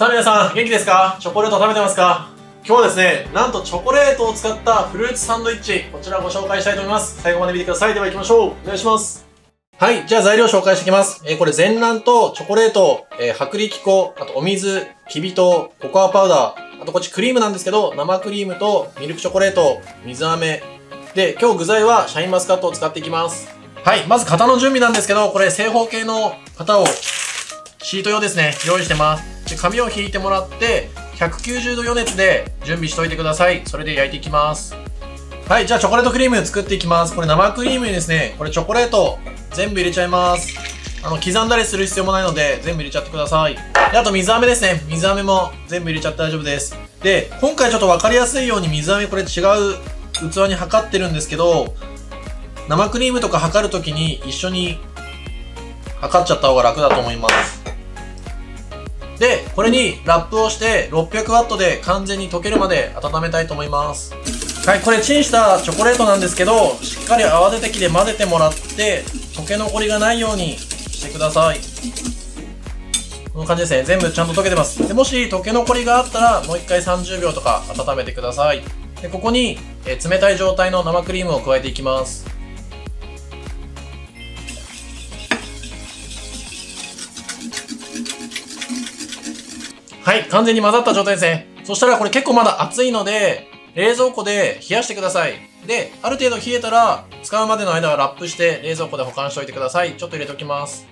さあ皆さん、元気ですか？チョコレート食べてますか？今日はですね、なんとチョコレートを使ったフルーツサンドイッチ、こちらをご紹介したいと思います。最後まで見てください。では行きましょう。お願いします。はい、じゃあ材料紹介していきます。これ全卵とチョコレート、薄力粉、あとお水、きび糖、ココアパウダー、あとこっちクリームなんですけど、生クリームとミルクチョコレート、水飴。で、今日具材はシャインマスカットを使っていきます。はい、まず型の準備なんですけど、これ正方形の型をシート用ですね、用意してます。で、紙を引いてもらって、190度予熱で準備しておいてください。それで焼いていきます。はい、じゃあチョコレートクリーム作っていきます。これ生クリームにですね、これチョコレート全部入れちゃいます。刻んだりする必要もないので、全部入れちゃってください。で、あと水飴ですね。水飴も全部入れちゃって大丈夫です。で、今回ちょっと分かりやすいように水飴これ違う器に測ってるんですけど、生クリームとか測るときに一緒に測っちゃった方が楽だと思います。で、これにラップをして600ワットで完全に溶けるまで温めたいと思います。はい、これチンしたチョコレートなんですけど、しっかり泡立て器で混ぜてもらって、溶け残りがないようにしてください。この感じですね。全部ちゃんと溶けてます。で、もし溶け残りがあったら、もう一回30秒とか温めてください。で、ここに、冷たい状態の生クリームを加えていきます。はい、完全に混ざった状態ですね。そしたらこれ結構まだ熱いので、冷蔵庫で冷やしてください。で、ある程度冷えたら、使うまでの間はラップして冷蔵庫で保管しておいてください。ちょっと入れておきます。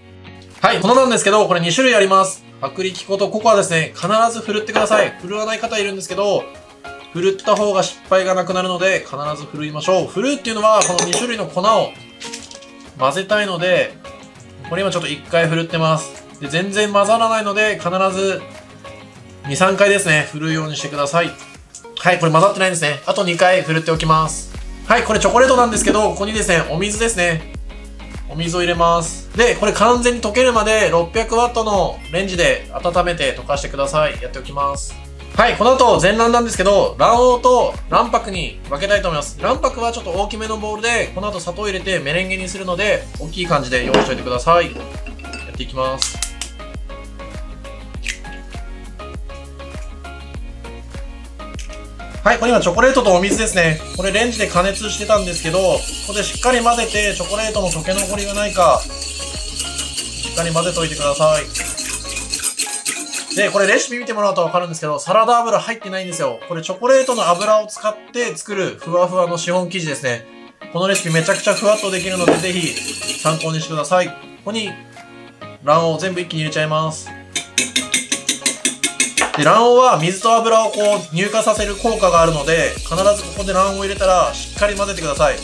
はい、粉なんですけど、これ2種類あります。薄力粉とココアですね。必ず振るってください。振るわない方いるんですけど、振るった方が失敗がなくなるので、必ず振るいましょう。振るっていうのは、この2種類の粉を混ぜたいので、これ今ちょっと1回振るってます。で、全然混ざらないので、必ず2、3回ですね、振るようにしてください。はい、これ混ざってないんですね。あと2回振るっておきます。はい、これチョコレートなんですけど、ここにですね、お水ですね。お水を入れます。で、これ完全に溶けるまで600ワットのレンジで温めて溶かしてください。やっておきます。はい、この後全卵なんですけど、卵黄と卵白に分けたいと思います。卵白はちょっと大きめのボウルで、この後砂糖を入れてメレンゲにするので、大きい感じで用意しておいてください。やっていきます。はい、これ今チョコレートとお水ですね。これレンジで加熱してたんですけど、ここでしっかり混ぜて、チョコレートの溶け残りがないか、しっかり混ぜておいてください。で、これレシピ見てもらうとわかるんですけど、サラダ油入ってないんですよ。これチョコレートの油を使って作るふわふわのシフォン生地ですね。このレシピめちゃくちゃふわっとできるので、ぜひ参考にしてください。ここに卵黄全部一気に入れちゃいます。で、卵黄は水と油をこう乳化させる効果があるので、必ずここで卵黄を入れたらしっかり混ぜてください。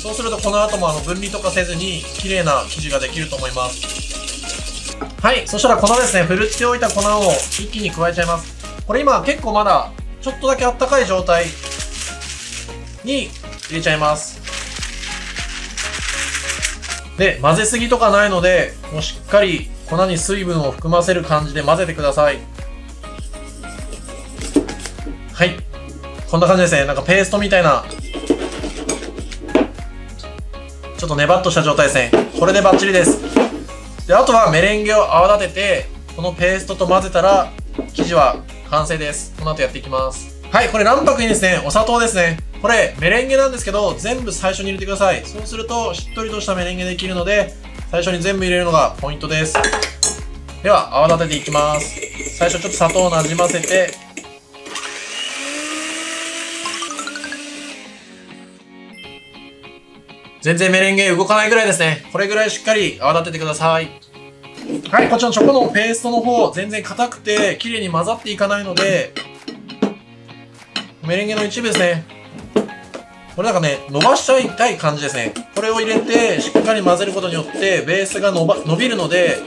そうするとこの後も分離とかせずに綺麗な生地ができると思います。はい、そしたら粉ですね、ふるっておいた粉を一気に加えちゃいます。これ今結構まだちょっとだけあったかい状態に入れちゃいます。で、混ぜすぎとかないので、もうしっかり粉に水分を含ませる感じで混ぜてください。はい。こんな感じですね。なんかペーストみたいな、ちょっとネバっとした状態ですね。これでバッチリです。で、あとはメレンゲを泡立てて、このペーストと混ぜたら、生地は完成です。この後やっていきます。はい、これ卵白にですね、お砂糖ですね。これメレンゲなんですけど、全部最初に入れてください。そうすると、しっとりとしたメレンゲできるので、最初に全部入れるのがポイントです。では、泡立てていきます。最初ちょっと砂糖をなじませて、全然メレンゲ動かないぐらいですね。これぐらいしっかり泡立ててください。はい、こちらのチョコのペーストの方、全然硬くて綺麗に混ざっていかないので、メレンゲの一部ですね。これなんかね、伸ばしちゃいたい感じですね。これを入れて、しっかり混ぜることによって、ベースが伸びるので、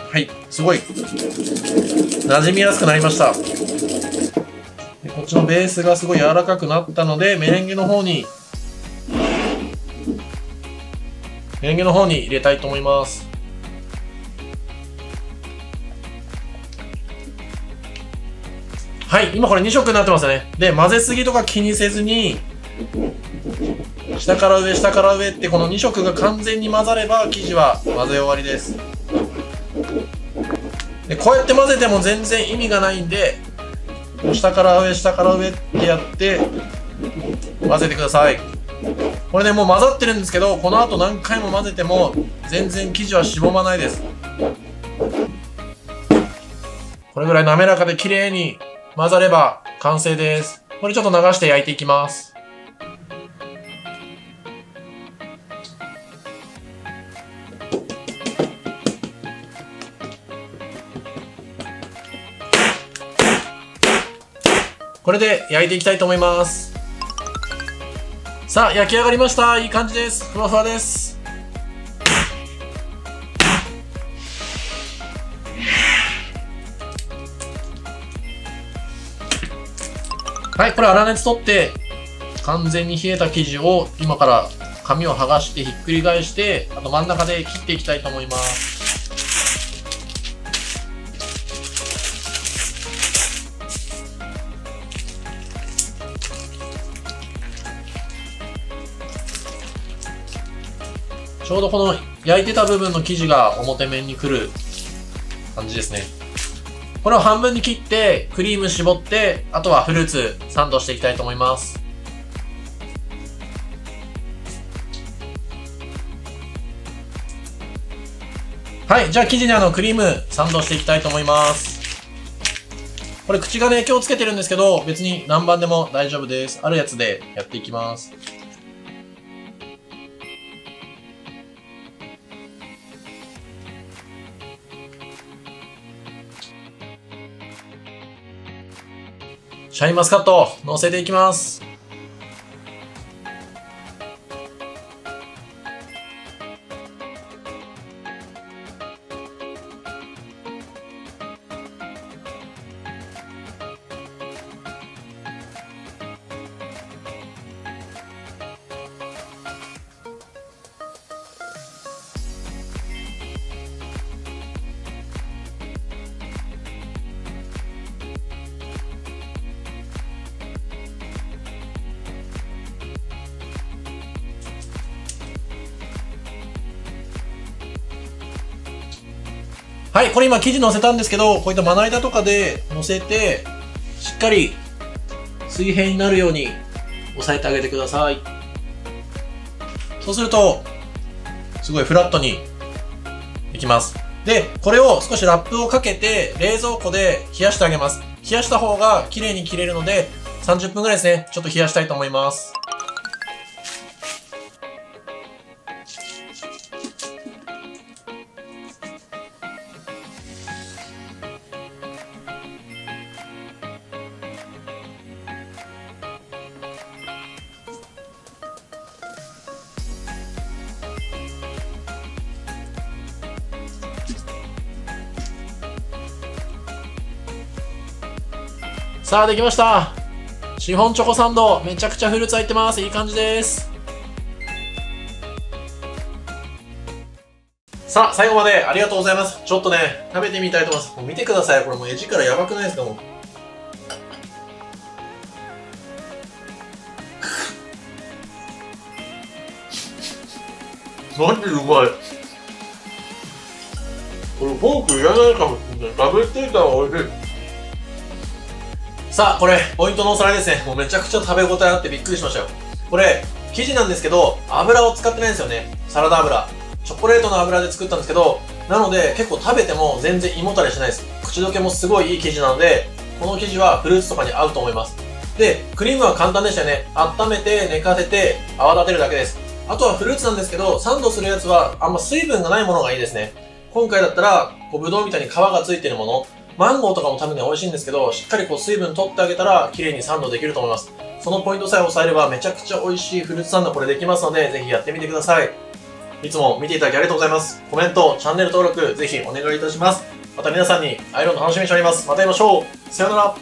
はい、すごい、馴染みやすくなりました。こっちのベースがすごい柔らかくなったので、メレンゲの方に入れたいと思います。はい、今これ2色になってますね。で、混ぜすぎとか気にせずに、下から上、下から上ってこの2色が完全に混ざれば、生地は混ぜ終わりです。で、こうやって混ぜても全然意味がないんで、下から上、下から上ってやって、混ぜてください。これね、もう混ざってるんですけど、この後何回も混ぜても、全然生地はしぼまないです。これぐらい滑らかで綺麗に混ざれば完成です。これちょっと流して焼いていきます。これで焼いていきたいと思います。さあ、焼き上がりました。いい感じです。ふわふわです。はい、これ粗熱取って、完全に冷えた生地を今から紙を剥がしてひっくり返して、あと真ん中で切っていきたいと思います。ちょうどこの焼いてた部分の生地が表面に来る感じですね。これを半分に切ってクリーム絞って、あとはフルーツサンドしていきたいと思います。はい、じゃあ生地にクリームサンドしていきたいと思います。これ口がね、今日つけてるんですけど、別に何番でも大丈夫です。あるやつでやっていきます。シャインマスカット乗せていきます。はい、これ今生地乗せたんですけど、こういったまな板とかで乗せて、しっかり水平になるように押さえてあげてください。そうすると、すごいフラットにいきます。で、これを少しラップをかけて、冷蔵庫で冷やしてあげます。冷やした方が綺麗に切れるので、30分ぐらいですね、ちょっと冷やしたいと思います。さあ、できました。シフォンチョコサンド、めちゃくちゃフルーツ入ってます。いい感じです。さあ、最後までありがとうございます。ちょっとね、食べてみたいと思います。もう見てください。これもう絵力やばくないですか、もう。マジでうまい。これフォークいらないかもしれない。ダブルテイターは美味しい。さあ、これ、ポイントのおさらいですね。もうめちゃくちゃ食べ応えあってびっくりしましたよ。これ、生地なんですけど、油を使ってないんですよね。サラダ油。チョコレートの油で作ったんですけど、なので結構食べても全然胃もたれしないです。口どけもすごいいい生地なので、この生地はフルーツとかに合うと思います。で、クリームは簡単でしたよね。温めて、寝かせて、泡立てるだけです。あとはフルーツなんですけど、サンドするやつはあんま水分がないものがいいですね。今回だったら、ぶどうみたいに皮がついてるもの、マンゴーとかも多分ね、美味しいんですけど、しっかり水分取ってあげたら、綺麗にサンドできると思います。そのポイントさえ押さえれば、めちゃくちゃ美味しいフルーツサンドこれできますので、ぜひやってみてください。いつも見ていただきありがとうございます。コメント、チャンネル登録、ぜひお願いいたします。また皆さんに会えるの楽しみにしております。また会いましょう。さようなら。